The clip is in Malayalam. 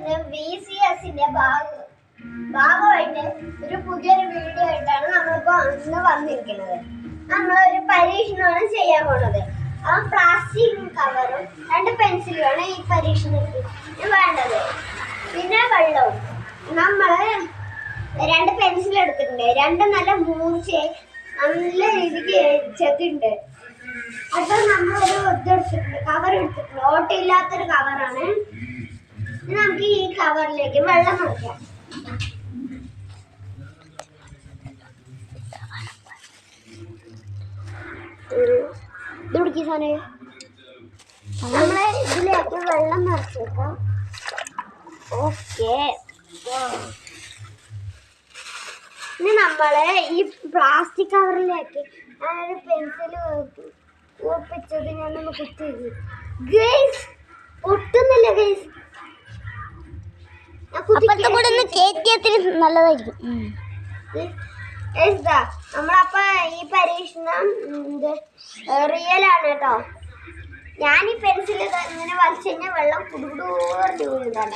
ഇന്ന് VCSന്റെ ഭാഗമായിട്ട് ഒരു പുതിയൊരു വീഡിയോ ആയിട്ടാണ് നമ്മളിപ്പോ ഇന്ന് വന്നിരിക്കുന്നത്. നമ്മളൊരു പരീക്ഷണമാണ് ചെയ്യാൻ പോണത്. ആ പ്ലാസ്റ്റിക് കവറും 2 പെൻസിലുമാണ് ഈ പരീക്ഷണത്തിന് വേണ്ടത്. പിന്നെ വെള്ളവും. നമ്മള് 2 പെൻസിൽ എടുത്തിട്ടുണ്ട്. 2 നല്ല മൂർച്ചയായി നല്ല രീതിക്ക് ചെത്തിട്ടുണ്ട്. അപ്പൊ നമ്മളൊരു ഇതെടുത്തിട്ടുണ്ട്, കവർ എടുത്തിട്ടുണ്ട്. ഓട്ടയില്ലാത്തൊരു കവറാണ്. നമുക്ക് ഈ കവറിലേക്ക് വെള്ളം നിറയ്ക്കാം. നമ്മളെ ഇതിലേക്ക് വെള്ളം നിറച്ചേക്കാം. ഓക്കെ, ഇനി നമ്മള് ഈ പ്ലാസ്റ്റിക് കവറിലേക്ക് പെൻസിൽ ഒപ്പിച്ചത് ഞാനൊന്ന് കുത്തി. ഗൈസ്, ഒട്ടുന്നില്ല ഗൈസ്. നല്ലതായിരിക്കും. നമ്മളപ്പ ഈ പരീക്ഷണം റിയൽ ആണ് കേട്ടോ. ഞാൻ ഈ പെൻസിൽ ഇങ്ങനെ വലിച്ചു കഴിഞ്ഞാൽ വെള്ളം കുടുകൂടുകൂടി വീഴുന്നതാണ്.